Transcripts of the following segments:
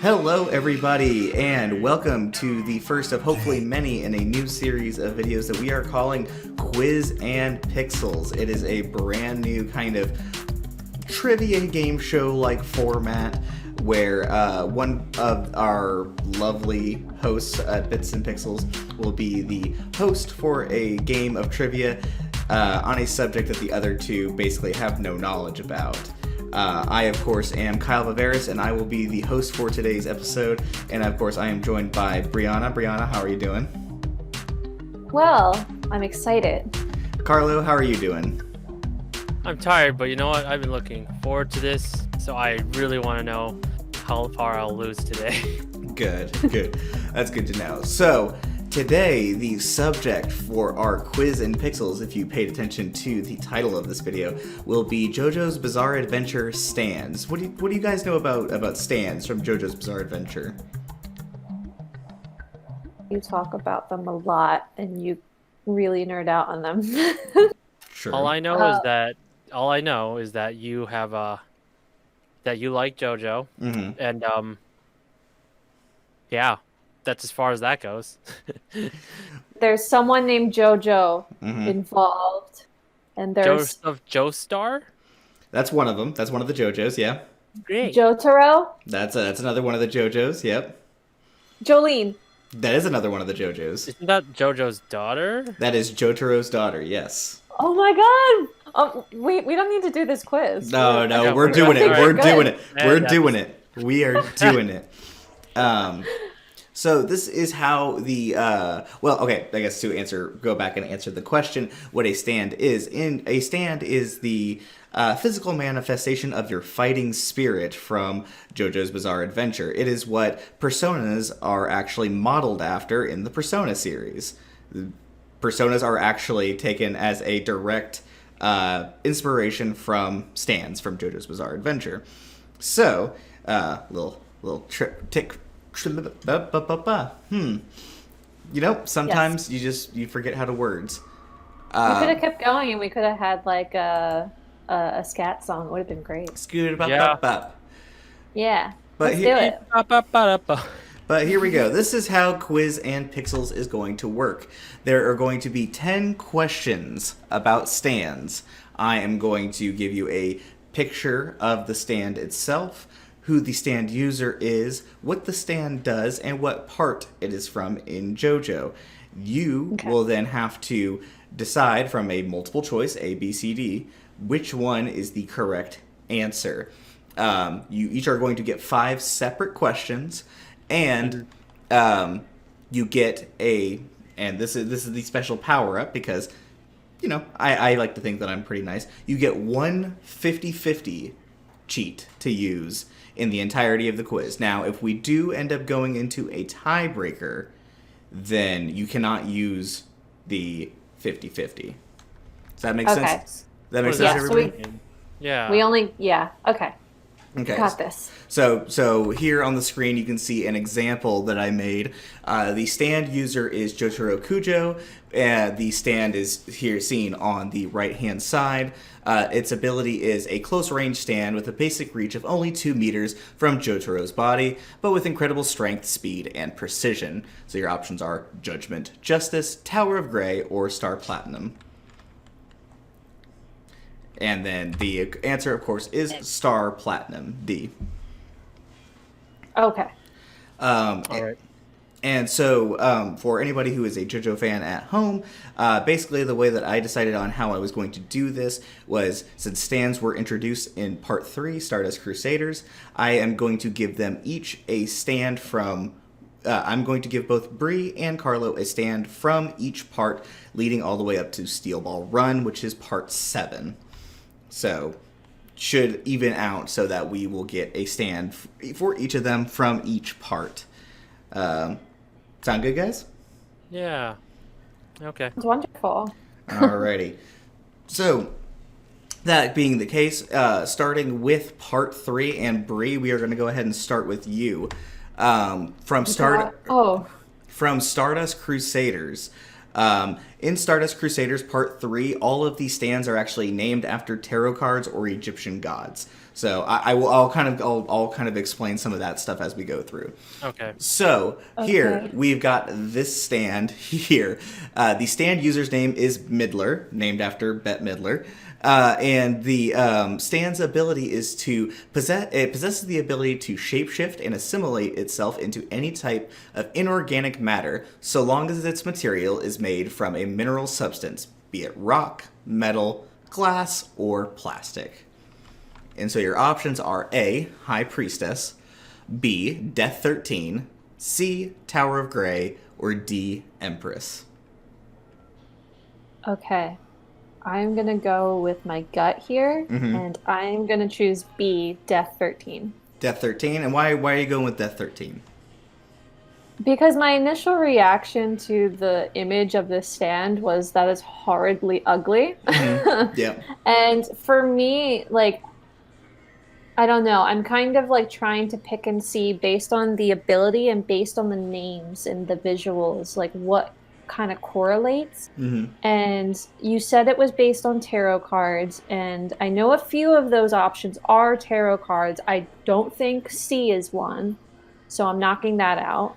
Hello everybody, and welcome to the first of hopefully many in a new series of videos that we are calling Quiz and Pixels. It is a brand new kind of trivia game show-like format where one of our lovely hosts at Bits and Pixels will be the host for a game of trivia on a subject that the other two basically have no knowledge about. I, of course, am Kyle Viveris, and I will be the host for today's episode. And, of course, I am joined by Brianna. Brianna, how are you doing? Well, I'm excited. Carlo, how are you doing? I'm tired, but you know what? I've been looking forward to this, so I really want to know how far I'll lose today. Good. That's good to know. So, today, the subject for our Quiz and Pixels, if you paid attention to the title of this video, will be JoJo's Bizarre Adventure stands. What do you guys know about stands from JoJo's Bizarre Adventure? You talk about them a lot, and you really nerd out on them. Sure. All I know is that you have that you like JoJo, and yeah. That's as far as that goes. There's someone named JoJo involved, and there's Joestar. That's one of them. That's one of the JoJos, yeah. Great. Jotaro, That's another one of the JoJos, yep. Jolene. That is another one of the JoJos. Isn't that JoJo's daughter? That is Jotaro's daughter, yes. Oh my God! We don't need to do this quiz. No, know, we're doing it. We're good. doing it. We're Yeah, doing it. We are doing it. So this is how the I guess to go back and answer the question, what a stand is. A stand is the physical manifestation of your fighting spirit from JoJo's Bizarre Adventure. It is what personas are actually modeled after in the Persona series. Personas are actually taken as a direct inspiration from stands from JoJo's Bizarre Adventure. So, little tick. You know, sometimes you forget how to words. We could have kept going, and we could have had like a scat song. It would have been great. Scoot Yeah. up. Yeah, But let's do it. But here we go. This is how Quiz and Pixels is going to work. There are going to be 10 questions about stands. I am going to give you a picture of the stand itself, who the stand user is, what the stand does, and what part it is from in JoJo. You will then have to decide from a multiple choice, A, B, C, D, which one is the correct answer. You each are going to get 5 separate questions, and you get and this is the special power-up because, you know, I like to think that I'm pretty nice. You get one 50-50 cheat to use in the entirety of the quiz. Now, if we do end up going into a tiebreaker, then you cannot use the 50-50. Does that make sense? Okay. That makes Yeah, sense, so everybody? Okay. Okay. Got this. So here on the screen you can see an example that I made. The stand user is Jotaro Kujo. The stand is here seen on the right-hand side. Its ability is a close-range stand with a basic reach of only 2 meters from Jotaro's body, but with incredible strength, speed, and precision. So your options are Judgment, Justice, Tower of Grey, or Star Platinum. And then the answer, of course, is Star Platinum, D. Okay. All right. And so, for anybody who is a JoJo fan at home, basically the way that I decided on how I was going to do this was, since stands were introduced in Part 3, Stardust Crusaders, I am going to give them each a stand from... I'm going to give both Bree and Carlo a stand from each part, leading all the way up to Steel Ball Run, which is Part 7. So, should even out so that we will get a stand for each of them from each part. Sound good, guys? Yeah. Okay. It's wonderful. Alrighty. So, that being the case, starting with Part 3, and Bree, we are going to go ahead and start with you. From Stardust Crusaders, In Stardust Crusaders Part 3, all of these stands are actually named after tarot cards or Egyptian gods. So I'll kind of explain some of that stuff as we go through. Okay. So here we've got this stand here. The stand user's name is Midler, named after Bette Midler. And the stand's ability is to possesses the ability to shapeshift and assimilate itself into any type of inorganic matter, so long as its material is made from a mineral substance, be it rock, metal, glass, or plastic. And so your options are A, High Priestess, B, Death 13, C, Tower of Grey, or D, Empress. Okay. I'm going to go with my gut here, and I'm going to choose B, Death 13. Death 13? And why are you going with Death 13? Because my initial reaction to the image of this stand was that it's horridly ugly. Yeah. And for me, like, I don't know. I'm kind of like trying to pick and see based on the ability and based on the names and the visuals, like what kind of correlates. And you said it was based on tarot cards, and I know a few of those options are tarot cards. I don't think C is one, so I'm knocking that out.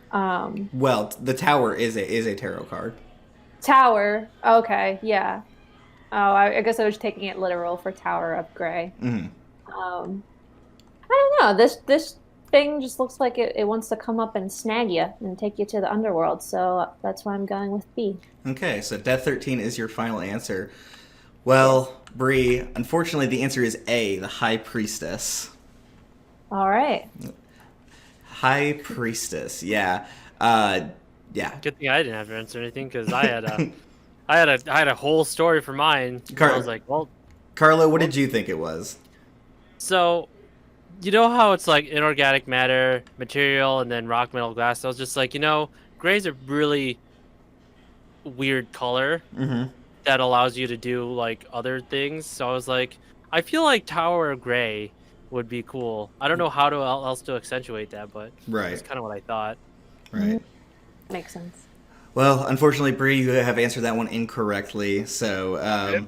Well, the Tower is a tarot card. Tower. Okay, yeah. Oh, I guess I was taking it literal for Tower of Grey. I don't know. This thing just looks like it wants to come up and snag you and take you to the underworld. So that's why I'm going with B. Okay, so Death 13 is your final answer. Well, Bree, unfortunately the answer is A, the High Priestess. All right. High Priestess, yeah. Yeah. Good thing I didn't have to answer anything because I had a whole story for mine. I was like, well, Carlo, what did you think it was? So, you know how it's like inorganic matter, material, and then rock, metal, glass? I was just like, gray's a really weird color that allows you to do like other things. So I was like, I feel like Tower of Gray would be cool. I don't know how else to accentuate that, but that's kind of what I thought. Right. Makes sense. Well, unfortunately, Bree, you have answered that one incorrectly. So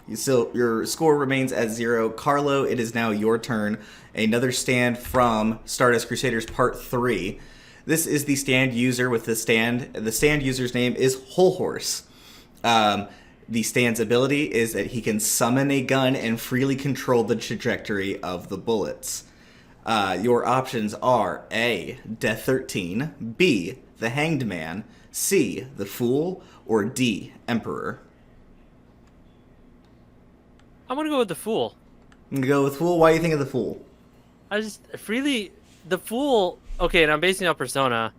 your score remains at 0. Carlo, it is now your turn. Another stand from Stardust Crusaders Part 3. This is the stand user with the stand. The stand user's name is Whole Horse. The stand's ability is that he can summon a gun and freely control the trajectory of the bullets. Your options are A, Death 13, B, the Hanged Man, C, the Fool, or D, Emperor. I'm gonna go with the Fool. I'm gonna go with Fool. Why do you think of the Fool? The Fool. Okay, and I'm basing it on Persona.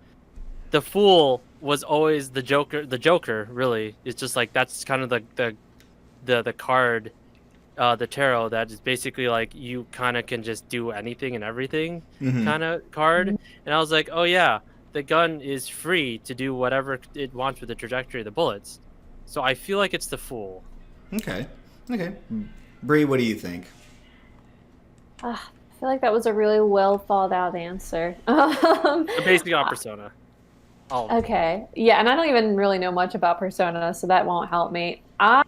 The Fool was always the Joker. The Joker, really, it's just like that's kind of the card, the tarot that is basically like you kind of can just do anything and everything kind of card. And I was like, oh yeah, the gun is free to do whatever it wants with the trajectory of the bullets. So I feel like it's the Fool. Okay. Bree, what do you think? I feel like that was a really well thought out answer. Basically on Persona. Okay. Yeah, and I don't even really know much about Persona, so that won't help me. I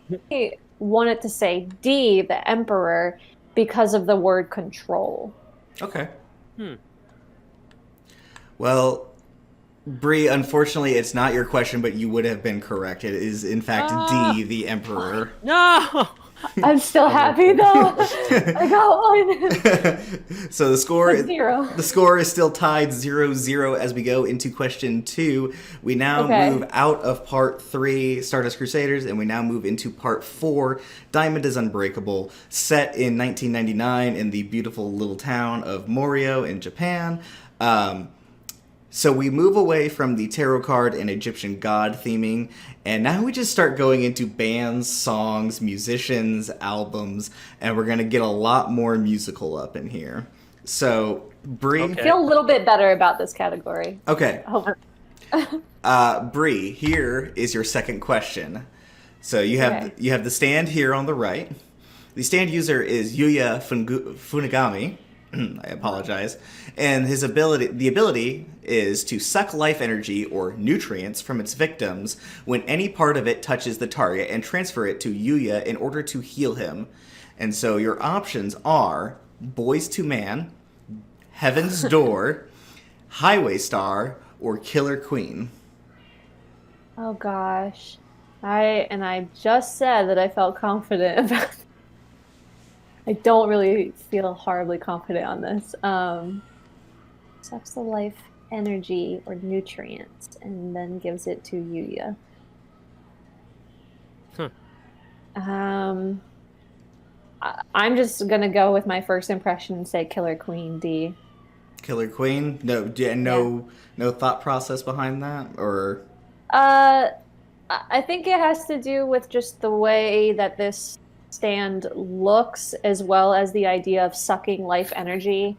wanted to say D, the Emperor, because of the word control. Okay. Well, Bree, unfortunately, it's not your question, but you would have been correct. It is, in fact, D, the Emperor. No! I'm still happy though. I got one. So the score is 0. The score is still tied 0-0 as we go into question 2. We now move out of part 3, Stardust Crusaders, and we now move into part 4, Diamond is Unbreakable, set in 1999 in the beautiful little town of Morio in Japan. So we move away from the tarot card and Egyptian god theming, and now we just start going into bands, songs, musicians, albums, and we're going to get a lot more musical up in here. So, Bree... I feel a little bit better about this category. Okay. Bree, here is your second question. So you have the stand here on the right. The stand user is Yuya Funagami. I apologize. And the ability is to suck life energy or nutrients from its victims when any part of it touches the target and transfer it to Yuya in order to heal him. And so your options are Boys to Man, Heaven's Door, Highway Star, or Killer Queen. Oh gosh. I just said that I felt confident about I don't really feel horribly confident on this. Sucks the life energy or nutrients and then gives it to Yuya. I'm just gonna go with my first impression and say Killer Queen D. Killer Queen? No thought process behind that? Or I think it has to do with just the way that this stand looks, as well as the idea of sucking life energy.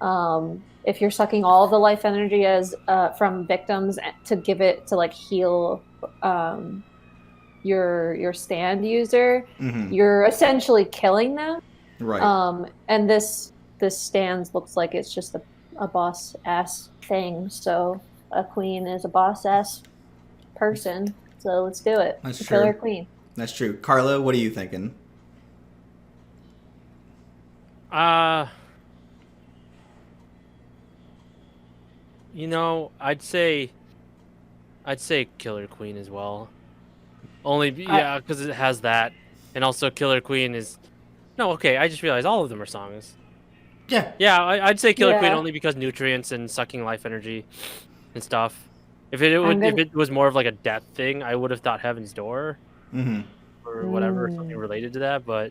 If you're sucking all of the life energy as from victims to give it to like heal your stand user, you're essentially killing them. Right. And this stand looks like it's just a boss ass thing. So a queen is a boss ass person. So let's do it. That's Killer true. Queen. That's true. Carlo, what are you thinking? You know, I'd say Killer Queen as well. Only because it has that, and also Killer Queen is. No, okay. I just realized all of them are songs. Yeah. Yeah, I'd say Killer Queen Yeah. only because nutrients and sucking life energy and stuff. If it was more of like a death thing, I would have thought Heaven's Door or whatever, something related to that. But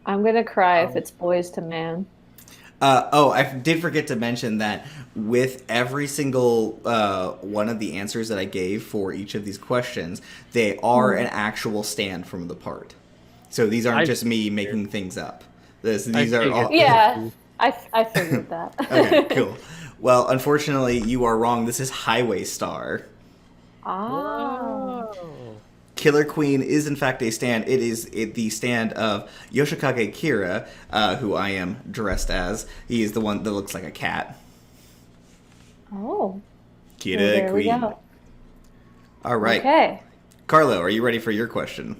I'm gonna cry if it's Boys to Man. I did forget to mention that with every single one of the answers that I gave for each of these questions, they are an actual stand from the part. So these aren't just me making things up. These are all. Yeah, I figured that. Okay, cool. Well, unfortunately, you are wrong. This is Highway Star. Ah. Killer Queen is in fact a stand. It is the stand of Yoshikage Kira, who I am dressed as. He is the one that looks like a cat. Oh. Kira Well, there we Queen. go. All right. Okay. Carlo, are you ready for your question?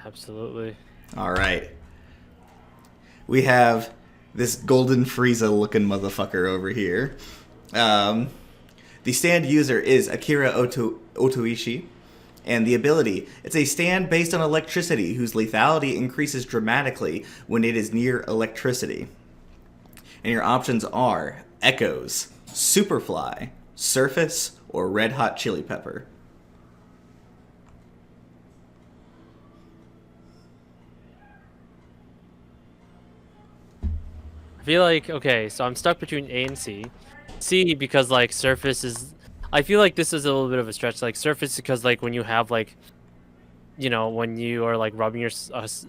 absolutely. All right. We have this golden Frieza looking motherfucker over here. The stand user is Akira Otoishi. And the ability, it's a stand based on electricity whose lethality increases dramatically when it is near electricity. And your options are Echoes, Superfly, Surface, or Red Hot Chili Pepper. I feel like, okay, so I'm stuck between A and C. C because like Surface is, I feel like this is a little bit of a stretch. Like Surface because like when you have like, you know, when you are like rubbing your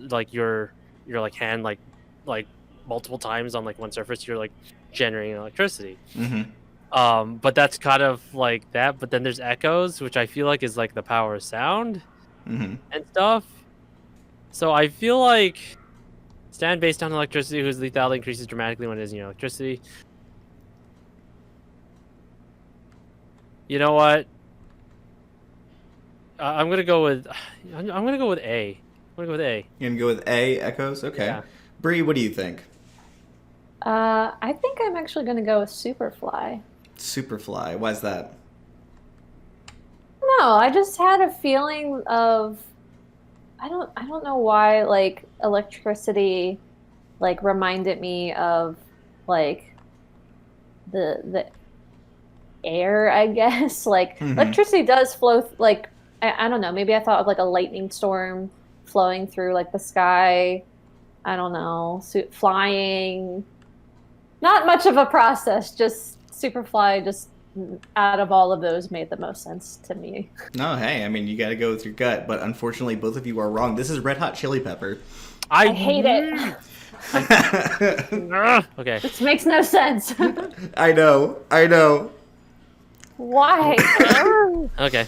like your like hand like multiple times on like one surface, you're like generating electricity. But that's kind of like that. But then there's Echoes, which I feel like is like the power of sound and stuff. So I feel like stand based on electricity whose lethality increases dramatically when it is near electricity. You know what? I'm gonna go with. I'm gonna go with A. I'm gonna go with A. You're gonna go with A, Echoes? Okay. Yeah. Bree, what do you think? I think I'm actually gonna go with Superfly. Superfly. Why's that? No, I just had a feeling of I don't know why like electricity like reminded me of like the air, I guess. Like electricity does flow like I don't know, maybe I thought of like a lightning storm flowing through like the sky. I don't know, flying. Not much of a process, just Superfly just out of all of those made the most sense to me. No, hey, I mean, you gotta go with your gut, but unfortunately both of you are wrong. This is Red Hot Chili Pepper. I hate it. Okay. This makes no sense. I know. Why? Okay.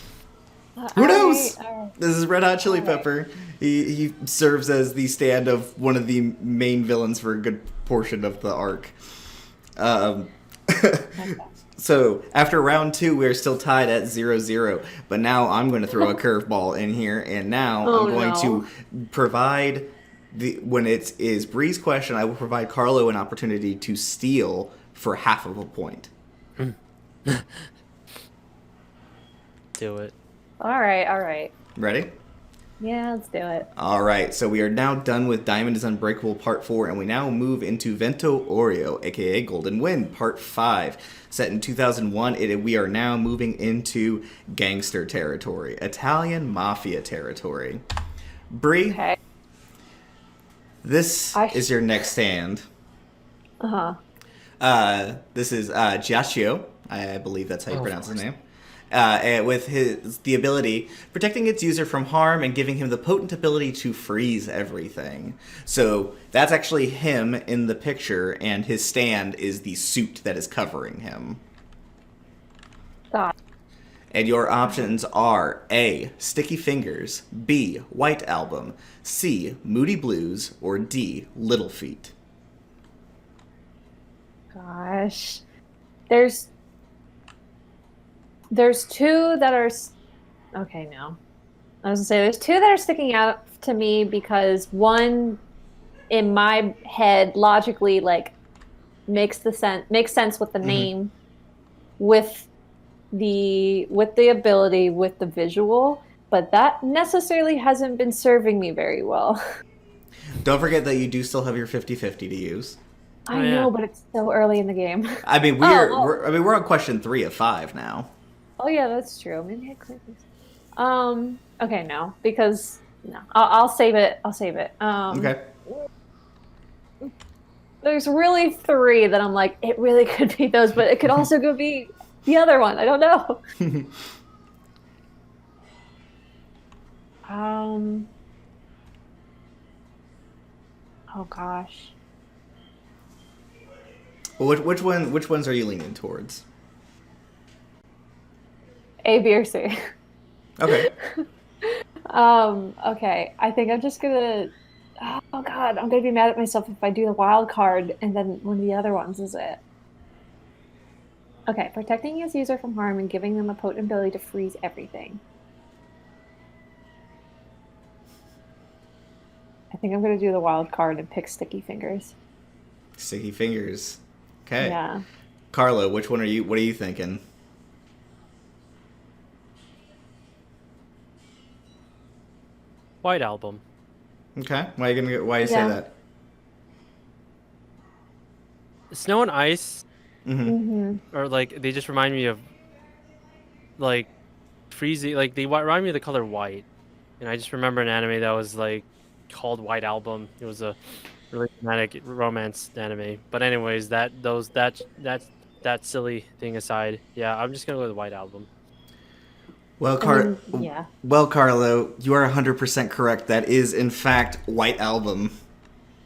Who knows? All right. This is Red Hot Chili Pepper. He serves as the stand of one of the main villains for a good portion of the arc. So after round 2, we're still tied at 0-0. But now I'm going to throw a curveball in here, and now I'm going to provide when it is Bree's question, I will provide Carlo an opportunity to steal for half of a point. Do it. All right. Ready? Yeah, let's do it. All right, so we are now done with Diamond is Unbreakable Part 4, and we now move into Vento Oreo, aka Golden Wind, Part 5. Set in 2001, we are now moving into gangster territory, Italian mafia territory. Bree, Okay. this is your next stand. This is Giacchio, I believe that's how you pronounce his name. And with the ability protecting its user from harm and giving him the potent ability to freeze everything. So that's actually him in the picture, and his stand is the suit that is covering him. God. And your options are A, Sticky Fingers, B, White Album, C, Moody Blues, or D, Little Feet. Gosh. There's two that are... Okay, no. I was going to say, there's two that are sticking out to me because one, in my head, logically, like, makes sense with the name, with the ability, with the visual, but that necessarily hasn't been serving me very well. Don't forget that you do still have your 50-50 to use. I know, but it's so early in the game. I mean, we're on question 3 of 5 now. Oh yeah, that's true. Maybe I click this. Okay, no, because no, I'll save it. Okay. There's really 3 that I'm like, it really could be those, but it could also go be the other one. I don't know. Oh gosh. Well, which ones are you leaning towards? A, B, or C. Okay. Okay. I think I'm just gonna. Oh God, I'm gonna be mad at myself if I do the wild card and then one of the other ones is it. Okay, protecting his user from harm and giving them a potent ability to freeze everything. I think I'm gonna do the wild card and pick Sticky Fingers. Sticky Fingers. Okay. Yeah. Carlo, what are you thinking? White Album. Okay. Why do you say that? Snow and Ice, Mm-hmm. or like they just remind me of like freezing. Like they remind me of the color white, and I just remember an anime that was like called White Album. It was a really dramatic romance anime. But anyways, that silly thing aside, yeah, I'm just gonna go with White Album. Well, Carlo, you are 100% correct. That is, in fact, White Album.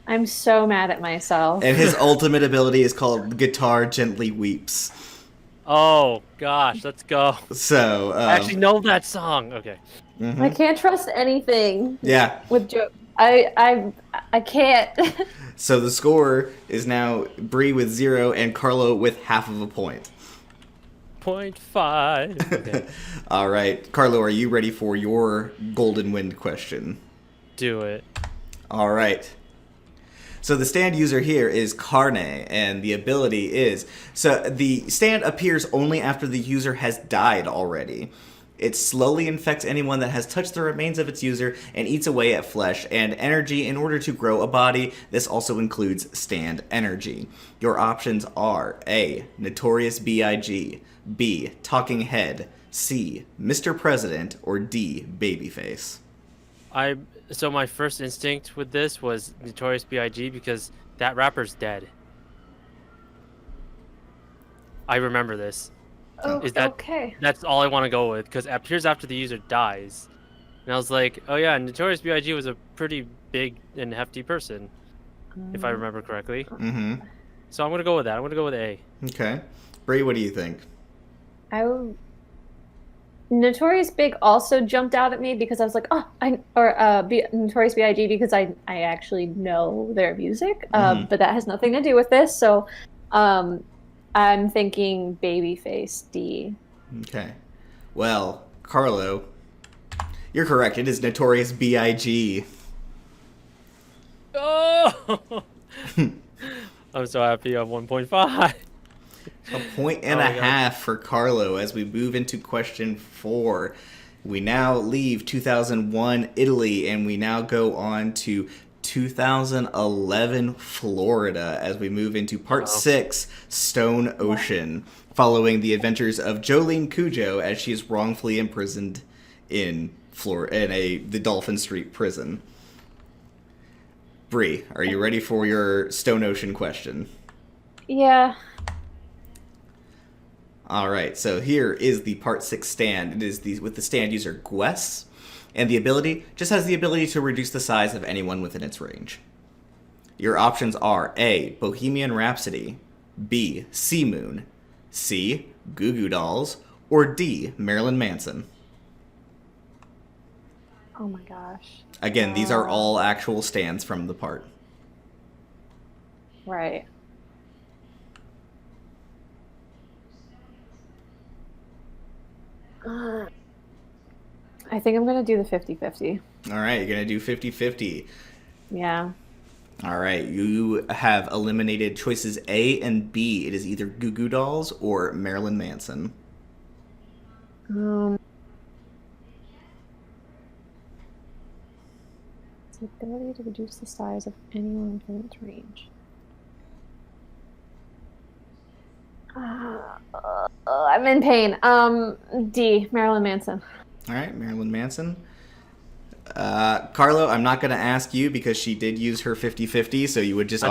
I'm so mad at myself. And his ultimate ability is called Guitar Gently Weeps. Oh, gosh, let's go. So, I actually know that song. Okay. I can't trust anything. Yeah. With Joe. I can't. So the score is now Bree with 0 and Carlo with half of a point. 0.5. Okay. All right. Carlo, are you ready for your Golden Wind question? Do it. All right. So the stand user here is Carne, and the ability is... So the stand appears only after the user has died already. It slowly infects anyone that has touched the remains of its user and eats away at flesh and energy in order to grow a body. This also includes stand energy. Your options are A, Notorious B.I.G., B, Talking Head, C, Mr. President, or D, Babyface. So my first instinct with this was Notorious B.I.G. because that rapper's dead. I remember this. Okay. That's all I want to go with because it appears after the user dies. And I was like, oh yeah, Notorious B.I.G. was a pretty big and hefty person, if I remember correctly. Mm-hmm. So I'm going to go with that. I'm going to go with A. Okay. Bree, what do you think? Notorious Big also jumped out at me because I was like, Notorious B.I.G. because I actually know their music, Mhm. but that has nothing to do with this. So, I'm thinking Babyface D. Okay. Well, Carlo, you're correct. It is Notorious B.I.G. Oh! I'm so happy I have 1.5. A point and Oh a my God. half for Carlo as we move into question 4. We now leave 2001 Italy and we now go on to 2011 Florida as we move into part 6, Stone Ocean, following the adventures of Jolene Cujo as she is wrongfully imprisoned in the Dolphin Street prison. Bree, are you ready for your Stone Ocean question? Yeah. All right, so here is the part 6 stand. It is with the stand user Gwess, and the ability just has the ability to reduce the size of anyone within its range. Your options are A, Bohemian Rhapsody, B, Sea Moon, C, Goo Goo Dolls, or D, Marilyn Manson. Oh my gosh. Again, these are all actual stands from the part. Right. I think I'm going to do the 50-50. All right, you're going to do 50-50. Yeah. All right, you have eliminated choices A and B. It is either Goo Goo Dolls or Marilyn Manson. The ability to reduce the size of anyone within its range. I'm in pain. D, Marilyn Manson. All right, Marilyn Manson. Carlo, I'm not going to ask you because she did use her 50-50, so you would just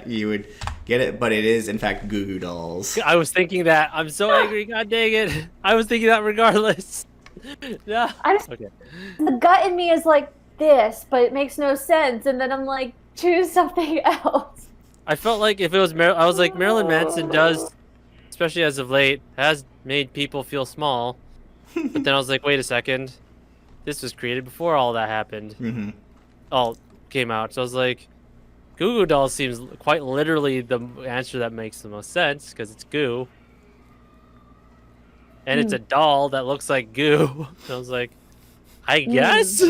you would get it, but it is in fact Goo Goo Dolls. I was thinking that. I'm so angry. God dang it. I was thinking that regardless. Yeah. Okay. The gut in me is like this, but it makes no sense, and then I'm like, choose something else. I felt like if it was I was like, Marilyn Manson does, especially as of late, has made people feel small. But then I was like, wait a second. This was created before all that happened. Mm-hmm. All came out. So I was like, Goo Goo Dolls seems quite literally the answer that makes the most sense because it's goo. And it's a doll that looks like goo. And I was like, I guess?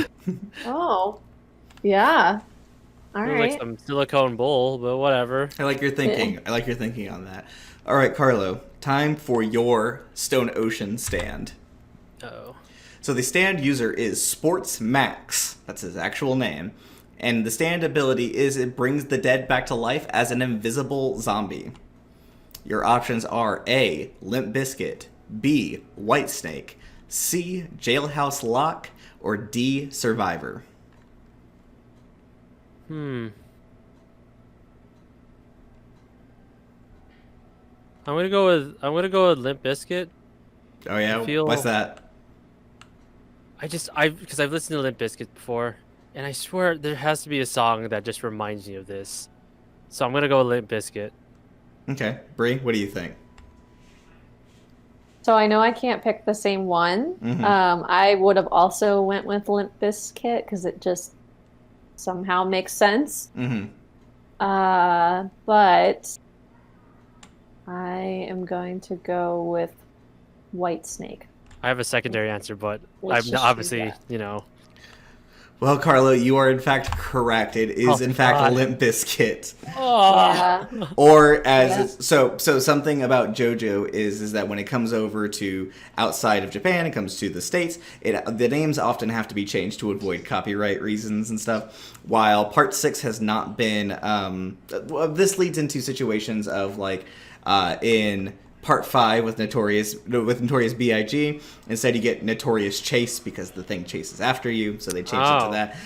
Oh. Yeah. All right. Like some silicone bowl, but whatever. I like your thinking. I like your thinking on that. All right, Carlo, time for your Stone Ocean stand. Uh-oh. So the stand user is Sports Max. That's his actual name. And the stand ability is it brings the dead back to life as an invisible zombie. Your options are A, Limp Bizkit, B, Whitesnake, C, Jailhouse Lock, or D, Survivor. I'm gonna go with Limp Bizkit. Oh yeah, what's that? Because I've listened to Limp Bizkit before, and I swear there has to be a song that just reminds me of this. So I'm gonna go with Limp Bizkit. Okay, Bree, what do you think? So I know I can't pick the same one. Mm-hmm. I would have also went with Limp Bizkit because it just somehow makes sense. Mm-hmm. But I am going to go with Whitesnake. I have a secondary answer, but Let's I'm just obviously, choose that. Well, Carlo, you are in fact correct. It is in fact God. Limp Bizkit. Oh. Yeah. Or so something about JoJo is that when it comes over to outside of Japan, it comes to the States, the names often have to be changed to avoid copyright reasons and stuff. While Part 6 has not been, this leads into situations of like in Part 5 with Notorious B.I.G. Instead, you get Notorious Chase because the thing chases after you, so they changed it to that.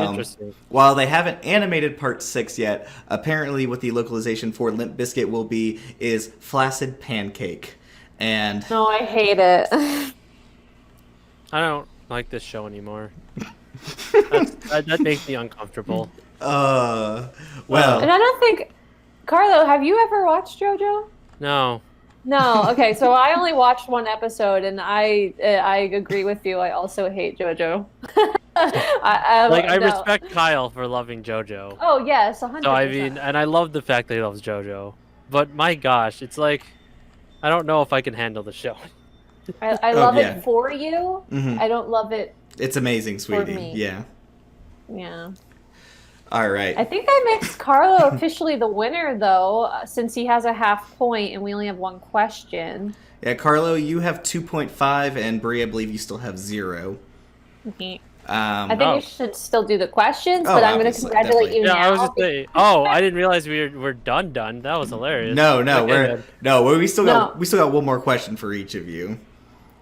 Interesting. While they haven't animated Part 6 yet, apparently what the localization for Limp Bizkit will be is Flaccid Pancake. And No, I hate it. I don't like this show anymore. That makes me uncomfortable. well, And I don't think, Carlo, have you ever watched JoJo? No. No, okay, so I only watched one episode, and I agree with you. I also hate JoJo. Like, I No. respect Kyle for loving JoJo. Oh yes, So I 100%. mean, and I love the fact that he loves JoJo. But my gosh, it's like I don't know if I can handle the show. I Oh, love yeah. it for you. Mhm. I don't love it It's amazing, for sweetie. me. Yeah. Yeah. All I right. think I makes Carlo officially the winner, though, since he has a half point and we only have one question. Yeah, Carlo, you have 2.5, and Brie, I believe you still have 0. Mhm. Um, I think Oh. we should still do the questions, Oh, but I'm going to obviously, congratulate definitely. you Yeah, I was now. just saying. Oh, I didn't realize we're done. That was hilarious. no, Okay, we still No. got one more question for each of you.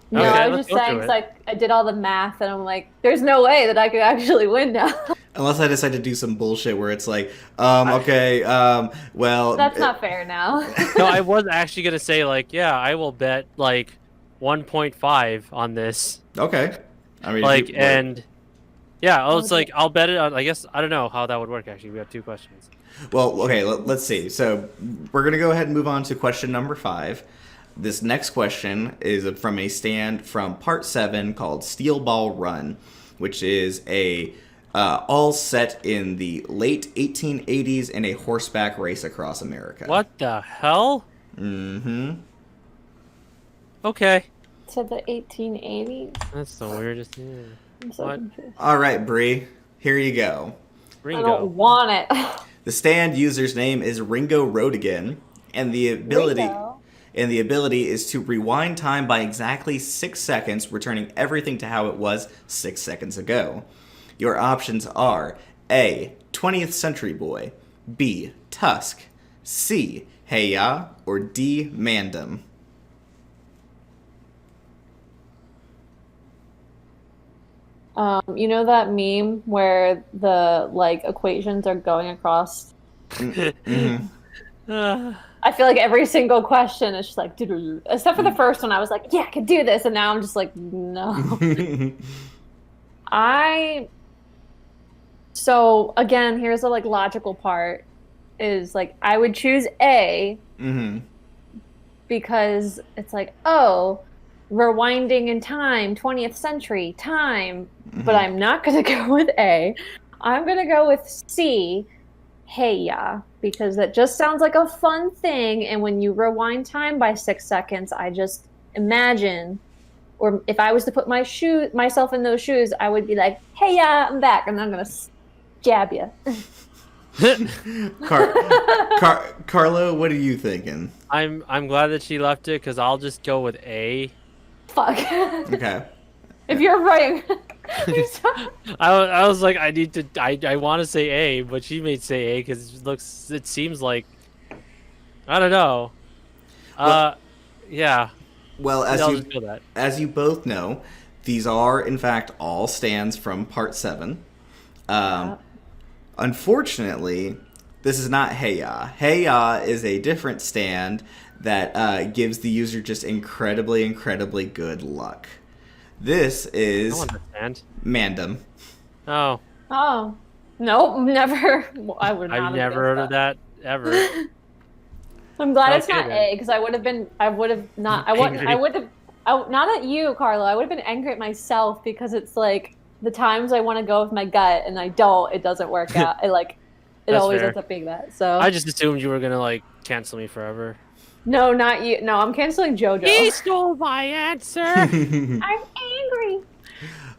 No, Okay, I was let's just go saying, through 'cause, it. like, I did all the math, and I'm like, there's no way that I could actually win now. Unless I decide to do some bullshit where it's like, okay, well, That's not fair now. No, I was actually gonna say like, yeah, I will bet like 1.5 on this. okay. I mean, Like, if you, and yeah, I was Okay. like, I'll bet it on. I guess I don't know how that would work. Actually, we have two questions. well, okay, let's see. So we're gonna go ahead and move on to question number 5. This next question is from a stand from Part 7 called Steel Ball Run, which is a all set in the late 1880s in a horseback race across America. What the hell? Mm-hmm. Okay, To the 1880s. that's the weirdest thing. I'm so What? confused. All right, Bree, here you go. I Ringo. don't want it. The stand user's name is Ringo Rodigan, and the ability Ringo. is to rewind time by exactly 6 seconds, returning everything to how it was 6 seconds ago. Your options are A, 20th Century Boy, B, Tusk, C, Hey Ya, or D, Mandem. You know that meme where the like equations are going across? Mhm. I feel like every single question is just like, except for the first one, I was like, yeah, I could do this, and now I'm just like, no. I So again, here's the like logical part is like I would choose A Mhm. because it's like, oh, rewinding in time, 20th century time, but Mhm. I'm not going to go with A. I'm going to go with C, Hey Ya, because that just sounds like a fun thing, and when you rewind time by 6 seconds, I just imagine, or if I was to put myself in those shoes, I would be like, Hey Ya, I'm back, and I'm going to jab you. Carlo, what are you thinking? I'm glad that she left it because I'll just go with A. Fuck. Okay. If you're right. I was like, I want to say A, but she may say A because it seems like, I don't know. Well- Yeah, Well, I'll just go that. as you both know, these are in fact all stands from Part 7. Unfortunately, this is not Hey Ya. Hey Ya is a different stand that gives the user just incredibly, incredibly good luck. This I is don't understand. Mandem. Oh, Oh. Nope, never. I would not I've have never guessed heard of that ever. I'm glad it's Okay, not then. A because I would have not. Not at you, Carlo. I would have been angry at myself because it's like the times I want to go with my gut and I don't. It doesn't work out. It That's always fair. ends up being that. So I just assumed you were gonna like cancel me forever. no, not you. No, I'm canceling JoJo. He stole my answer. I'm angry.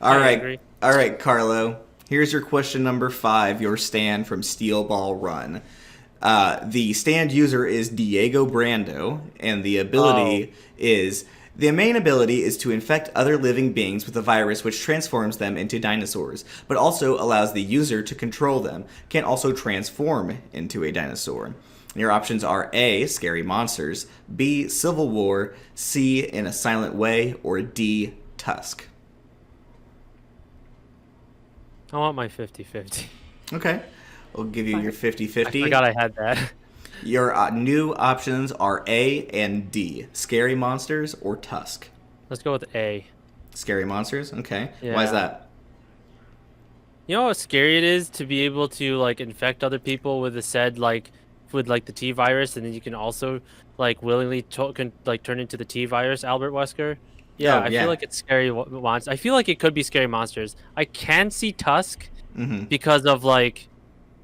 All I right. agree. All right, Carlo. Here's your question number 5, your stand from Steel Ball Run. The stand user is Diego Brando, and the main ability is to infect other living beings with a virus which transforms them into dinosaurs, but also allows the user to control them, can also transform into a dinosaur. Your options are A, Scary Monsters, B, Civil War, C, In a Silent Way, or D, Tusk. I want my 50-50. Okay. I'll give you your 50-50. I forgot I had that. Your new options are A and D. Scary Monsters or Tusk. Let's go with A. Scary Monsters? Okay. Why is Yeah. that? You know how scary it is to be able to like infect other people with the said like with like the T virus, and then you can also like willingly turn into the T virus, Albert Wesker. Yeah, Oh, I yeah. feel like it's scary monsters. I feel like it could be scary monsters. I can see Tusk Mm-hmm. because of like,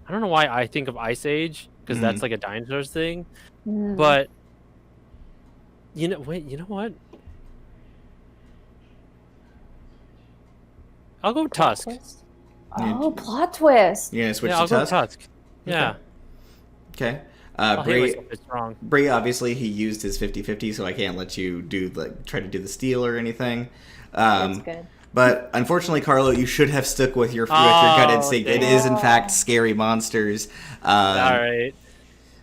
I don't know why I think of Ice Age because Mm-hmm. that's like a dinosaurs thing, Mm. but you know what? I'll go Plot Tusk. twist? Oh, plot twist. You're gonna switch Yeah, to I'll go Tusk? Tusk. Yeah. Okay. I'll hate Bree, myself if it's wrong. Bree, obviously, he used his 50-50, so I can't let you try to do the steal or anything. That's good. But unfortunately, Carlo, you should have stuck with your gut Oh, instinct. It dang. is, in fact, scary monsters. All right.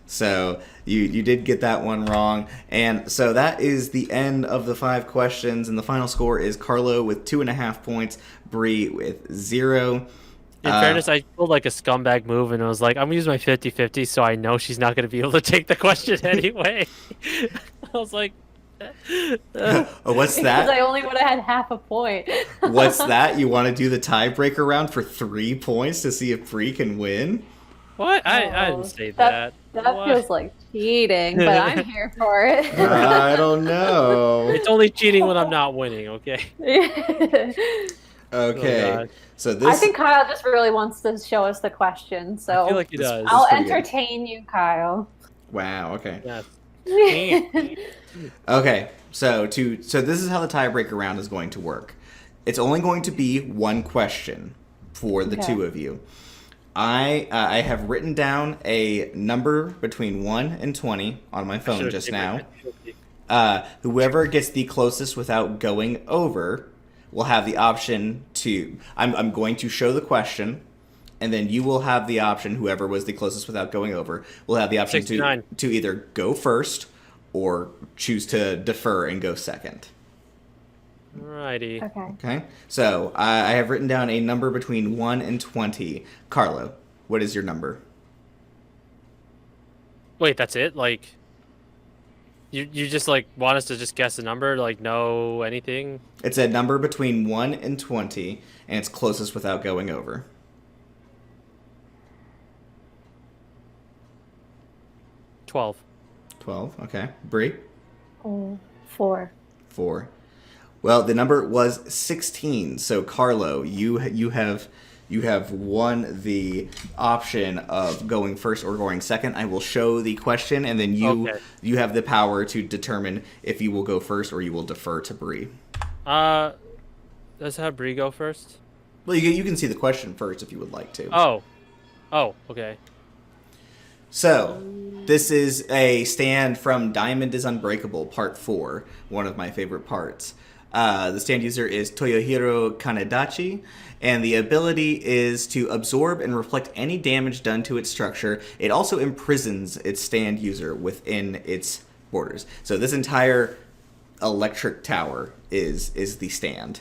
So you did get that one wrong. And so that is the end of the 5 questions. And the final score is Carlo with 2.5 points, Bree with 0. In fairness, I pulled like a scumbag move and I was like, I'm going to use my 50-50 so I know she's not going to be able to take the question anyway. I was like... Oh, what's Because that? I only would have had half a point. What's that? You want to do the tiebreaker round for 3 points to see if Bree can win? What? I didn't say that. That What? feels like cheating, but I'm here for it. I don't know. It's only cheating when I'm not winning, okay? Okay. God. So this I think Kyle just really wants to show us the question, so I feel like he does. I'll pretty good. entertain you, Kyle. Wow, okay. Yeah. Okay. So this is how the tiebreaker round is going to work. It's only going to be 1 question for the Okay. 2 of you. I have written down a number between 1 and 20 on my phone just now. Whoever gets the closest without going over will have the option to... I'm going to show the question, and then you will have the option, whoever was the closest without going over, will have the option 69. to either go first or choose to defer and go second. Alrighty. Okay. Okay? So I have written down a number between 1 and 20. Carlo, what is your number? Wait, that's it? Like, you just like want us to just guess a number, like know anything? It's a number between 1 and 20, and it's closest without going over. 12. 12, okay. Bree? Oh, 4. 4. Well, the number was 16. So Carlo, you have won the option of going first or going second. I will show the question, and then you have the power to determine if you will go first or you will defer to Bree. Let's have Bree go first. Well, you can see the question first if you would like to. Oh, okay. So, this is a stand from Diamond is Unbreakable, Part 4, one of my favorite parts. The stand user is Toyohiro Kanedachi, and the ability is to absorb and reflect any damage done to its structure. It also imprisons its stand user within its borders. So this entire electric tower is the stand.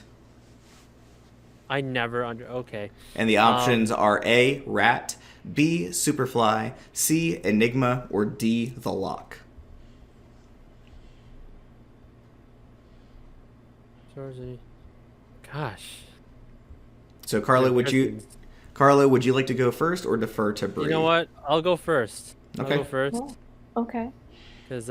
Okay. And the options are A, Rat, B, Superfly, C, Enigma, or D, The Lock. Gosh. So Carlo, would you like to go first or defer to Bree? You know what? I'll go first. Okay. I'll go first. Oh, okay. Because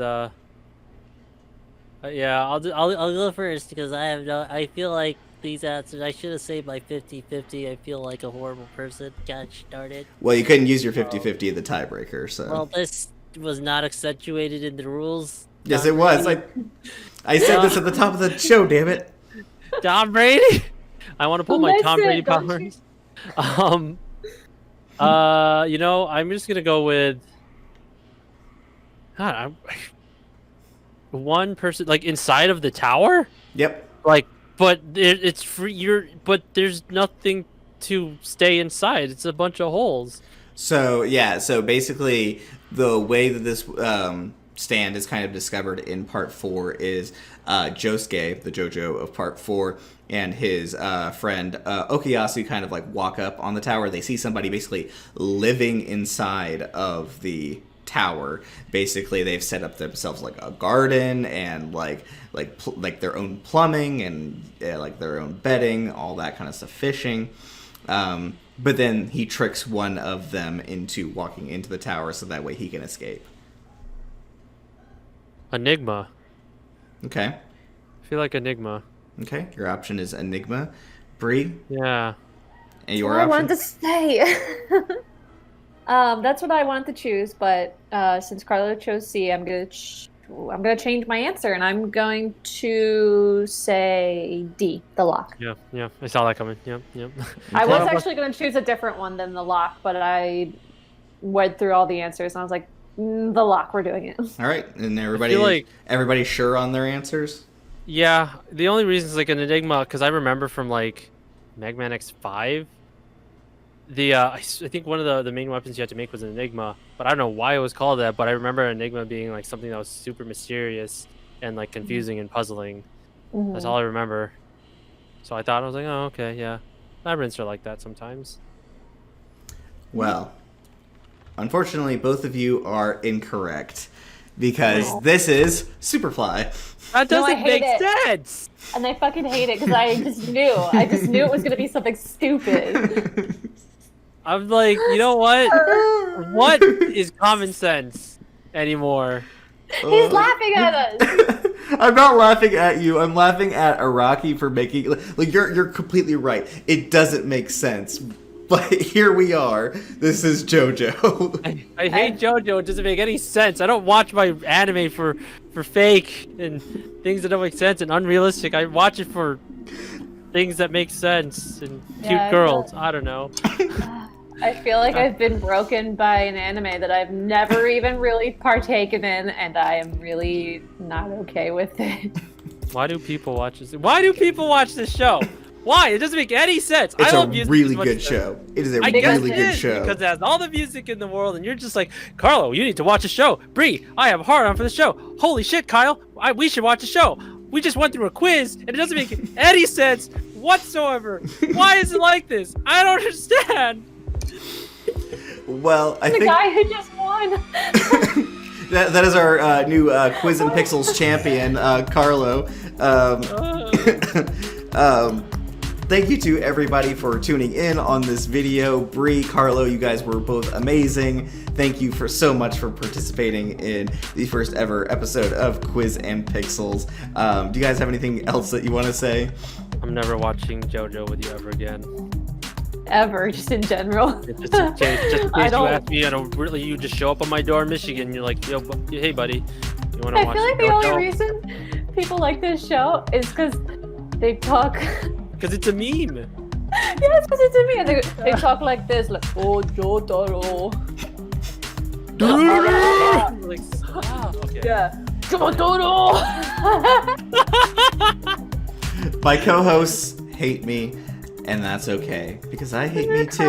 yeah, I'll go first because I feel like these answers. I should have saved my 50-50. I feel like a horrible person. Got started. Well, you couldn't use your 50-50 of the tiebreaker, so. Well, this was not accentuated in the rules. Yes, it was. I said this at the top of the show, damn it. Tom Brady. I want to pull my Tom Brady don't powers. I'm just gonna go with. God, one person like inside of the tower. Yep. Like, but it's free. But there's nothing to stay inside. It's a bunch of holes. So, yeah, so basically the way that this stand is kind of discovered in Part 4 is Josuke, the JoJo of Part 4, and his friend Okuyasu kind of like walk up on the tower. They see somebody basically living inside of the tower. Basically, they've set up themselves like a garden and like their own plumbing and like their own bedding, all that kind of stuff, fishing. but then he tricks one of them into walking into the tower so that way he can escape. Enigma. Okay. I feel like Enigma. Okay. Your option is Enigma. Bree, Yeah. and your I option? wanted to say. That's what I wanted to choose, but since Carlo chose C, I'm gonna change my answer, and I'm going to say D, the lock. Yeah. I saw that coming. Yep. I was Okay. actually going to choose a different one than the lock, but I went through all the answers, and I was like, the lock, we're doing it. All right, and everybody sure on their answers? Yeah, the only reason is like an Enigma, because I remember from like Mega Man X5, I think one of the main weapons you had to make was an Enigma, but I don't know why it was called that, but I remember Enigma being like something that was super mysterious and like confusing and puzzling. That's all I remember. So I thought, I was like, oh, okay, yeah. Labyrinths are like that sometimes. Well, unfortunately, both of you are incorrect because this is Superfly. That No, I doesn't hate make it. sense! And I fucking hate it because I just knew it was going to be something stupid. I'm like, you know what? What is common sense anymore? He's laughing at us. I'm not laughing at you. I'm laughing at Araki for making like you're completely right. It doesn't make sense. But here we are. This is JoJo. I hate JoJo. It doesn't make any sense. I don't watch my anime for fake and things that don't make sense and unrealistic. I watch it for things that make sense and cute Yeah, girls. I don't know. I feel like I've been broken by an anime that I've never even really partaken in, and I am really not okay with it. Why do people watch this? Why do people watch this show? Why? It doesn't make any sense. It's I love a music really as much good as- show. It is a I guess really it good is, show. because it has all the music in the world, and you're just like, Carlo, you need to watch a show. Bree, I have a hard on for the show. Holy shit, Kyle, we should watch a show. We just went through a quiz, and it doesn't make any sense whatsoever. Why is it like this? I don't understand. Well, I The think guy who just won. that is our new Quiz and Pixels champion, Carlo. Thank you to everybody for tuning in on this video. Bree, Carlo, you guys were both amazing. Thank you so much for participating in the first ever episode of Quiz and Pixels. Do you guys have anything else that you want to say? I'm never watching JoJo with you ever again. Ever, just in general. Just in case you don't- ask me, you just show up on my door in Michigan. And you're like, yo, hey, buddy, you want to I watch feel like the JoJo? only reason people like this show is because they talk. Because it's a meme. Yeah, it's because it's a me. They talk like this, like, oh, Jotaro. Like, stop. Okay. Yeah. Jotaro! My co-hosts hate me, and that's okay, because I hate me too.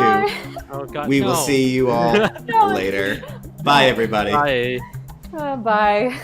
Oh, God, We will no. see you all No. later. Bye, everybody. Bye. Bye.